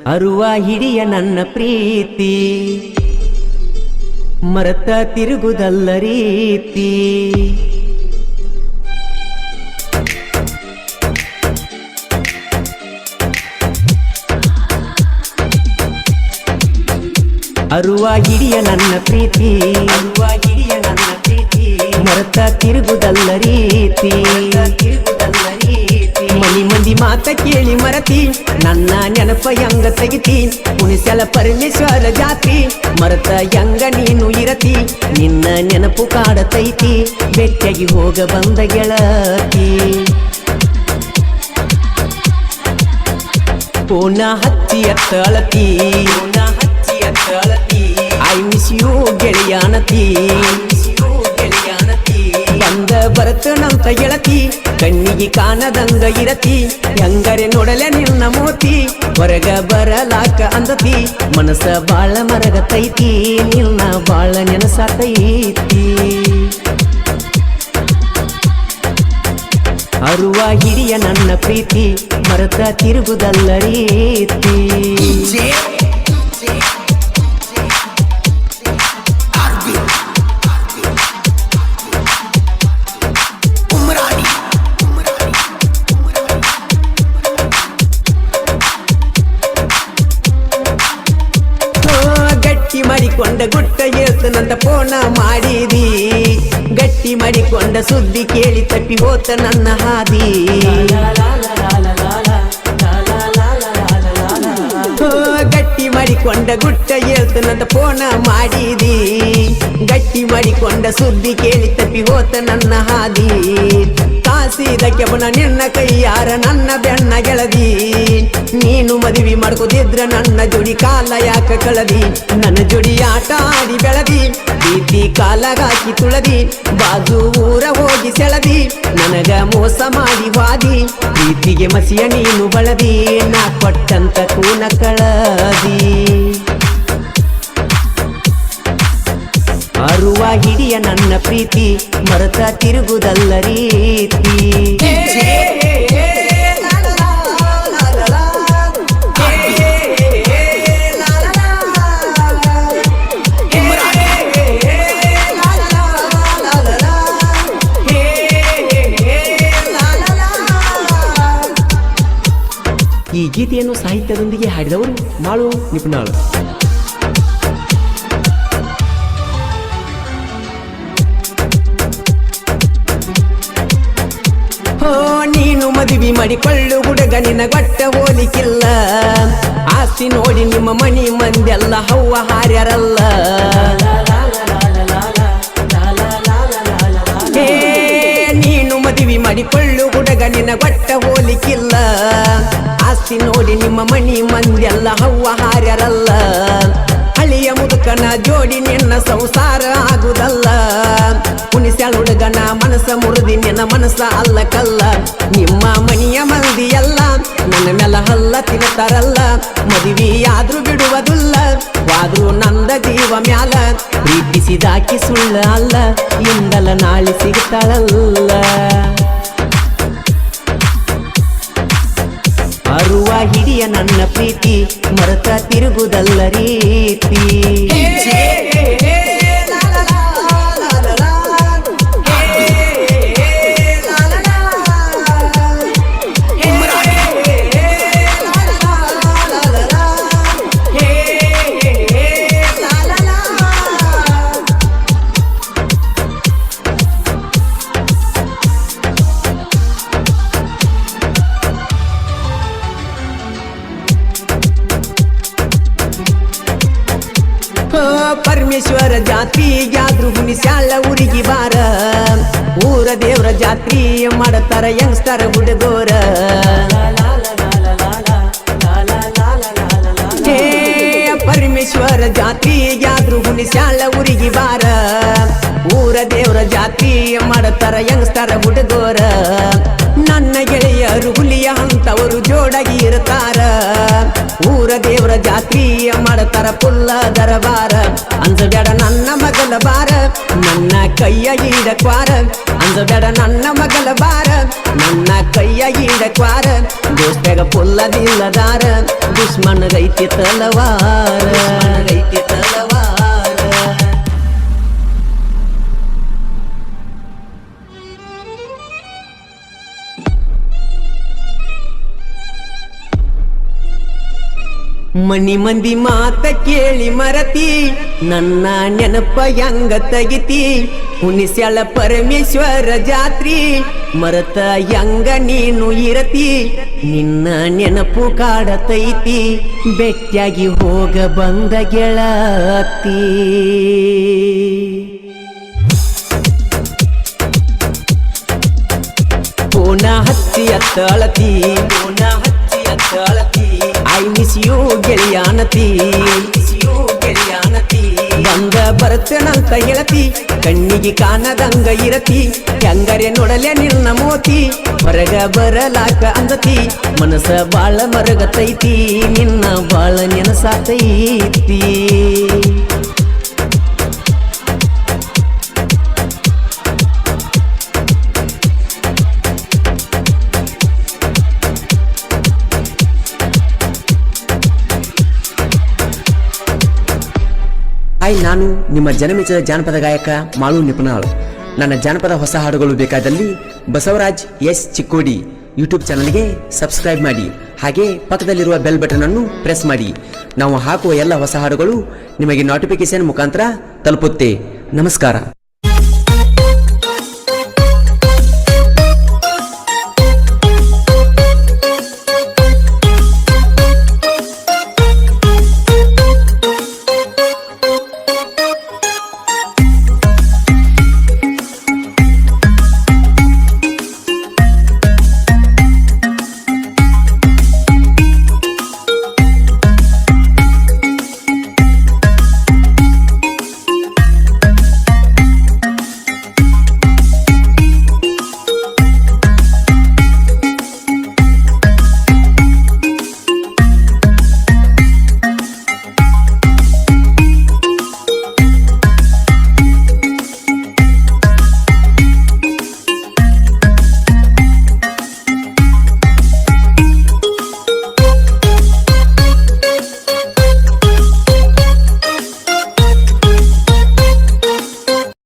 ಅರುವ ಹಿಡಿಯ ನನ್ನ ಪ್ರೀತಿ ಮರೆತ ತಿರುಗುದಲ್ಲ ರೀತಿ ಅರುವ ಹಿಡಿಯ ನನ್ನ ಪ್ರೀತಿ ಮರೆತ ತಿರುಗುದಲ್ಲ ರೀತಿ ಮನಿ ಮಂದಿ ಮಾತ ಕೇಳಿ ಮರತಿ ನನ್ನ ನೆನಪ ಹೆಂಗ ತೆಗಿತಿ ಉಣಿಸಲ ಪರಮೇಶ್ವರ ಜಾತಿ ಮರೆತ ಹೆಂಗ ನೀನು ಇರತಿ ನಿನ್ನ ನೆನಪು ಕಾಡತೈತಿ ಬೆಟ್ಟಗಿ ಹೋಗ ಬಂದ ಗೆಳತಿ ಪೋನ ಹಚ್ಚಿ ಅತ್ತಳತಿ ಐ ಮಿಸ್ ಯು ಗೆಳೆಯಾನತಿ ಬಂದ ಬರತನಂತ ಗೆಳತಿ ಕಣ್ಣಿಗೆ ಕಾಣದಂಗ ಇರತಿ ಹೆಂಗರೆ ನೋಡಲೆ ನಿನ್ನ ಮೋತಿ ಹೊರಗ ಬರಲಾಕ ಅಂದತಿ ಮನಸ ಬಾಳ ಮರಗತೈತಿ ನಿನ್ನ ಬಾಳ ನೆನಸಾತೈತಿ ಅರುವ ಹಿಡಿಯ ನನ್ನ ಪ್ರೀತಿ ಮರೆತ ತಿರುಗುದಲ್ಲ ರೀತಿ ಗಟ್ಟಿ ಮಾಡಿಕೊಂಡ ಗುಟ್ಟ ಏಳ್ತನಂತ ಫೋನ ಮಾಡಿದಿ ಗಟ್ಟಿ ಮಾಡಿಕೊಂಡ ಸುದ್ದಿ ಕೇಳಿ ತಪ್ಪಿ ಹೋತ ನನ್ನ ಹಾದಿ ಗಟ್ಟಿ ಮಾಡಿಕೊಂಡ ಗುಟ್ಟ ಏಳ್ತನಂತ ಫೋನ ಮಾಡಿದಿ ಗಟ್ಟಿ ಮಾಡಿಕೊಂಡ ಸುದ್ದಿ ಕೇಳಿ ತಪ್ಪಿ ಹೋತ ನನ್ನ ಹಾದಿ ಕಾಸಿದ ಕೆಬನ ನಿನ್ನ ಕೈಯಾರ ನನ್ನ ಬೆನ್ನ ಗೆಳದಿ ನೀನು ಮದುವೆ ಮಾಡ್ಕೋದಿದ್ರ ನನ್ನ ಜೋಡಿ ಕಾಲ ಯಾಕ ಕಳದಿ ನನ್ನ ಜೋಡಿ ಆಟ ಆಡಿ ಬೆಳದಿ ಪ್ರೀತಿ ಕಾಲಗಾಕಿ ತುಳದಿ ಬಾಜು ಊರ ಹೋಗಿ ಸೆಳದಿ ನನಗ ಮೋಸ ಮಾಡಿ ವಾದಿ ಪ್ರೀತಿಗೆ ಮಸಿಯ ನೀನು ಬಳದಿ ನಾ ಕೊಟ್ಟಂತ ಕೂನ ಕಳದಿ ಅರುವ ಹಿಡಿಯ ನನ್ನ ಪ್ರೀತಿ ಮರೆತ ತಿರುಗುದಲ್ಲ ರೀತಿ ಈ ಗೀತೆಯನ್ನು ಸಾಹಿತ್ಯದೊಂದಿಗೆ ಹಾಡಿದವರು ಮಾಳು ನಿಪುಣಾಳು ನೀನು ಮದುವೆ ಮಾಡಿಕೊಳ್ಳು ಹುಡುಗ ನಿನ್ನ ಗೊಟ್ಟ ಹೋಲಿಕಿಲ್ಲ ಆಸ್ತಿ ನೋಡಿ ನಿಮ್ಮ ಮನಿ ಮಂದೆಲ್ಲ ಹವ್ವ ಹಾರ್ಯಾರಲ್ಲ ನೀನು ಮದುವೆ ಮಾಡಿಕೊಳ್ಳು ಹುಡುಗ ನಿನ್ನ ಗೊಟ್ಟ ಹೋಲಿಕಿಲ್ಲ ಆಸ್ತಿ ನೋಡಿ ನಿಮ್ಮ ಮನಿ ಮಂದೆಲ್ಲ ಹವ್ವ ಹಾರ್ಯಾರಲ್ಲ ಹಳಿಯ ಮುದುಕನ ಜೋಡಿ ನಿನ್ನ ಸಂಸಾರ ಆಗುದಲ್ಲ ಕುಣಿಸ್ಯಾಳ ಹುಡುಗನ ಮನಸ್ಸ ಮುರಿದಿ ನಿನ್ನ ಮನಸ್ಸ ಅಲ್ಲ ಕಲ್ಲ ನಿಮ್ಮ ಮನಿಯ ಮಂದಿ ಎಲ್ಲ ನನ್ನ ಮೇಲ ಹಲ್ಲ ತಿನ್ನುತ್ತಾರಲ್ಲ ಮದುವೆಯಾದ್ರೂ ಬಿಡುವುದಿಲ್ಲ ವಾದ್ರೂ ನಂದ ಜೀವ ಮ್ಯಾಲ ಪ್ರೀತಿಸಿದಾಕಿ ಸುಳ್ಳ ಅಲ್ಲ ಇಂದಲ ನಾಳೆ ಸಿಗ್ತಾಳಲ್ಲ ಅರುವ ಹಿಡಿಯ ನನ್ನ ಪ್ರೀತಿ ಮರೆತ ತಿರುಗುದಲ್ಲ ರೀತಿ ಪರಮೇಶ್ವರ ಜಾತ್ರಿಗಾದ್ರೂ ಹುಣಿಸ್ಯಾಳ ಊರಿಗೆ ಬಾರ ಊರ ದೇವ್ರ ಜಾತ್ರಿ ಮಾಡತಾರ ಯಂಗ್ಸ್ಟರ್ ಹುಡುಗೋರ ಪರಮೇಶ್ವರ ಜಾತ್ರಿಗಾದ್ರೂ ಹುಣಿಸ್ಯಾಳ ಊರಿಗೆ ಬಾರ ಊರ ದೇವ್ರ ಜಾತ್ರಿ ಮಾಡತಾರ ಯಂಗ್ಸ್ಟರ್ ಹುಡುಗೋರ ನನ್ನ ಗೆಳೆಯರು ಹುಲಿಯ ಅಂತವರು ಜೋಡಾಗಿ ಇರ್ತಾರ ಊರ ದೇವ್ರ ಜಾತ್ರಿ ಮಾಡತಾರ ಪುಲ್ಲ ದರಬಾರ ಅಂಜಬೇಡ ನನ್ನ ಮಗಲ ಬಾರ ನನ್ನ ಕೈಯ ಈಡಕ್ವಾರ ಅಂಜಬೇಡ ನನ್ನ ಮಗಲ ಬಾರ ನನ್ನ ಕೈಯ ಈಡಕ್ವಾರ ದೋಸ್ತಾಗ ಪುಲ್ಲದಿಲ್ಲದಾರ ದುಶ್ಮನಗೈತಿ ತಲವಾರ ಐತಿ ತಲವಾರ ಮನಿ ಮಂದಿ ಮಾತ ಕೇಳಿ ಮರತಿ ನನ್ನ ನೆನಪ ಹೆಂಗ ತಗಿತಿ ಹುಣಿಸ್ಯಾಳ ಪರಮೇಶ್ವರ ಜಾತ್ರಿ ಮರತ ಹೆಂಗ ನೀನು ಇರತಿ ನಿನ್ನ ನೆನಪು ಕಾಡತೈತಿ ಬೆಟ್ಟಾಗಿ ಹೋಗ ಬಂದ ಗೆಳತಿ ಪೋನ ಹಚ್ಚಿ ಅತ್ತಳತಿ ಪೋನ ಹಚ್ಚಿ ಅತ್ತಳತಿ ಐ ಮಿಸ್ ಯು ಗೆಳೆಯಾನತಿ ಬಂದ ಬರ್ತೇನಂತ ಹೇಳತಿ ಕಣ್ಣಿಗೆ ಕಾಣದಂಗ ಇರತಿ ಹೆಂಗರೆ ನೋಡಲೆ ನಿನ್ನ ಮೋತಿ ಹೊರಗ ಬರಲಾಕ ಅಂದತಿ ಮನಸ ಬಾಳ ಮರಗತೈತಿ ನಿನ್ನ ಬಾಳ ನೆನಸಾತೈತಿ ಹಾಯ್, ನಾನು ನಿಮ್ಮ ಜನಮೆಚ್ಚದ ಜಾನಪದ ಗಾಯಕ ಮಾಳು ನಿಪುಣಾಳ್. ನನ್ನ ಜಾನಪದ ಹೊಸ ಹಾಡುಗಳು ಬೇಕಾದಲ್ಲಿ ಬಸವರಾಜ್ ಎಸ್ ಚಿಕ್ಕೋಡಿ ಯೂಟ್ಯೂಬ್ ಚಾನಲ್ಗೆ ಸಬ್ಸ್ಕ್ರೈಬ್ ಮಾಡಿ. ಹಾಗೆ ಪಕ್ಕದಲ್ಲಿರುವ ಬೆಲ್ ಬಟನ್ ಅನ್ನು ಪ್ರೆಸ್ ಮಾಡಿ. ನಾವು ಹಾಕುವ ಎಲ್ಲ ಹೊಸ ಹಾಡುಗಳು ನಿಮಗೆ ನೋಟಿಫಿಕೇಶನ್ ಮುಖಾಂತರ ತಲುಪುತ್ತೆ. ನಮಸ್ಕಾರ.